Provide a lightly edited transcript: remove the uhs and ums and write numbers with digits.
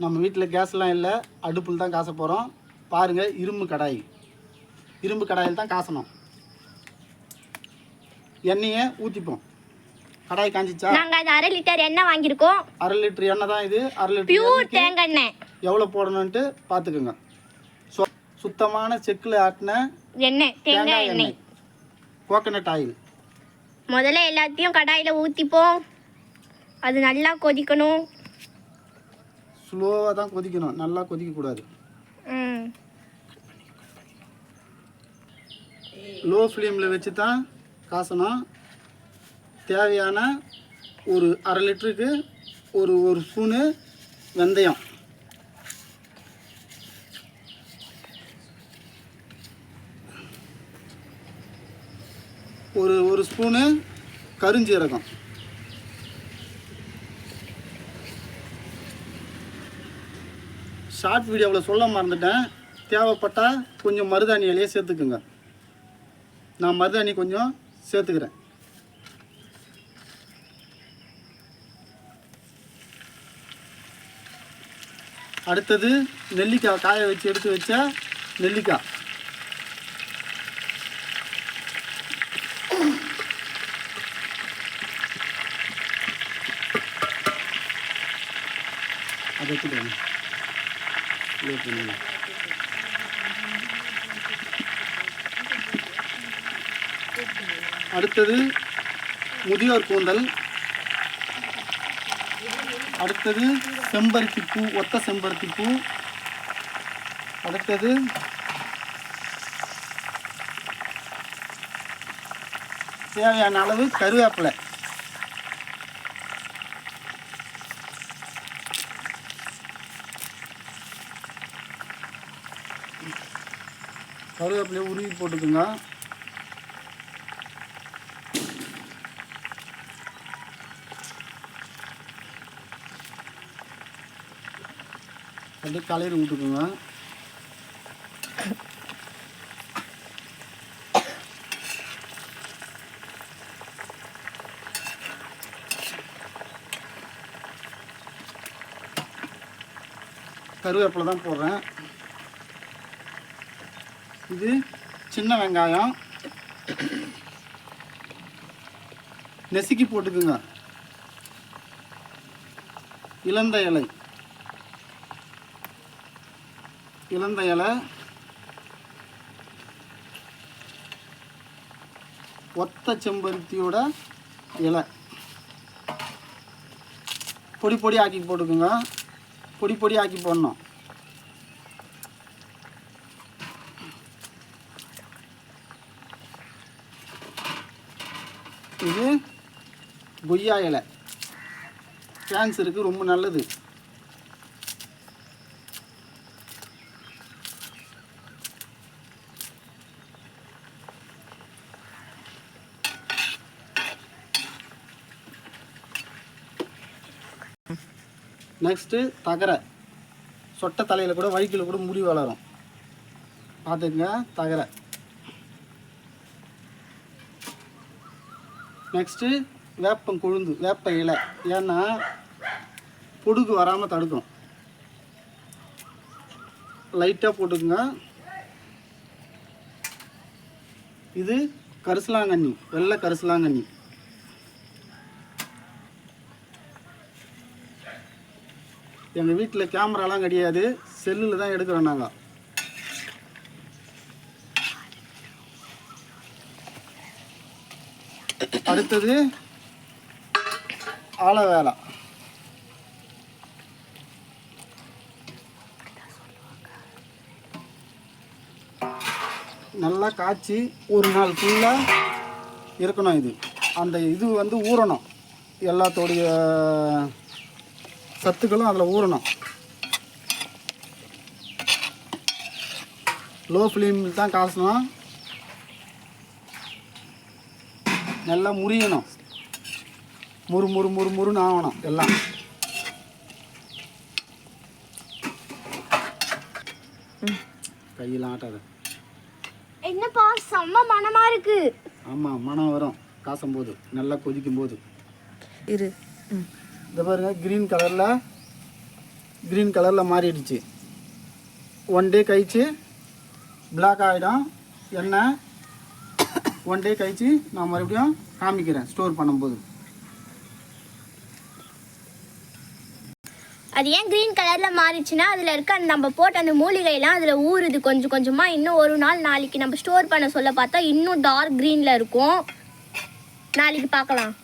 நம்ம வீட்டில் கேஸ்லாம் இல்லை, அடுப்பில் தான் காச போகிறோம். பாருங்கள், இரும்பு கடாயில் தான் காசணும். எண்ணெயை ஊற்றிப்போம். கடாய் காஞ்சிச்சா? நாங்கள் அது 1/2 லிட்டர் எண்ணெய் வாங்கியிருக்கோம். 1/2 லிட்டர் எண்ணெய் தான் இது. 1/2 லிட்டர் பியூர் தேங்காய் எண்ணெய். எவ்வளோ போடணுன்ட்டு பார்த்துக்குங்க. சுத்தமான செக்கில் ஆட்டின எண்ணெய், தேங்காய் எண்ணெய், கோகனட் ஆயில். முதல்ல எல்லாத்தையும் கடாயில் ஊற்றிப்போம். அது நல்லா கொதிக்கணும். ஸ்லோவாக தான் கொதிக்கணும், நல்லா கொதிக்கக்கூடாது. லோ ஃப்ளேமில் வச்சு தான் காசணும். தேவையான ஒரு 1/2 லிட்டருக்கு ஒரு ஸ்பூனு வெந்தயம், ஒரு ஸ்பூனு கருஞ்சீரகம், ஷார்ட் வீடியோவில் சொல்ல மறந்துட்டேன். தேவைப்பட்டால் கொஞ்சம் மருதாணி இலையை சேர்த்துக்குங்க. நான் மருதாணி கொஞ்சம் சேர்த்துக்கிறேன். அடுத்தது நெல்லிக்காய், காய வச்சு எடுத்து வச்ச நெல்லிக்காய். அதை எடுத்துக்கோங்க. அடுத்தது முதியோர் கூந்தல். அடுத்தது செம்பருத்தி பூ, ஒத்த செம்பருத்தி பூ. அடுத்தது தேவையான அளவு கருவேப்பிலை. கருவேப்பிலையை உருவி போட்டுக்குங்க. அப்படியே கலரி விட்டுக்குங்க. கருவேப்பிலை தான் போடுறேன். இது சின்ன வெங்காயம் நெசுக்கி போட்டுக்குங்க. இலந்த இலை, ஒத்த செம்பருத்தியோட இலை பொடி ஆக்கி போட்டுக்குங்க. பொடி ஆக்கி போடணும். இது கொய்யா இலை, கேன்சருக்கு ரொம்ப நல்லது. நெக்ஸ்ட்டு தகரை. சொட்டை தலையில் கூட வயிற்றில் கூட முடி வளரும், பார்த்துக்குங்க. தகரை. நெக்ஸ்ட்டு வேப்பம் கொழுந்து, வேப்ப இலை. ஏன்னா பொடுகு வராமல் தடுக்கும். லைட்டாக போட்டுக்குங்க. இது கரிசலாங்கண்ணி, வெள்ளை கரிசலாங்கண்ணி. எங்கள் வீட்டில் கேமராலாம் கிடையாது, செல்லில் தான் எடுக்கிறோம் நாங்கள். அடுத்தது ஆலவேலா. நல்லா காய்ச்சி ஒரு நாள் ஃபுல்லாக இருக்கணும். இது வந்து ஊறணும். எல்லாத்தோடைய சத்துக்களும் அதில் ஊறணும். லோ ஃப்ளேமில் தான் காசணும். நல்லா முறியணும். முறுன்னு ஆகணும் எல்லாம். கையெல்லாம் ஆட்டாத. என்னப்பா செம்ம மனமா இருக்கு. ஆமாம், மனம் வரும் காசும் போது, நல்லா கொதிக்கும் போது. இரு. இதை பாருங்க, கிரீன் கலரில் க்ரீன் கலரில் மாறிடுச்சு. 1 டே கழிச்சு பிளாக் ஆகிடும் எண்ணெய். 1 டே கழிச்சு நான் மறுபடியும் காமிக்கிறேன் ஸ்டோர் பண்ணும்போது. அது ஏன் க்ரீன் கலரில் மாறிச்சுன்னா அதில் இருக்க நம்ம போட்ட அந்த மூலிகையெல்லாம் அதில் ஊறுது கொஞ்சம் கொஞ்சமாக. இன்னும் ஒரு நாள் நாளைக்கு நம்ம ஸ்டோர் பண்ண சொல்ல பார்த்தா இன்னும் டார்க் க்ரீனில் இருக்கும். நாளைக்கு பார்க்கலாம்.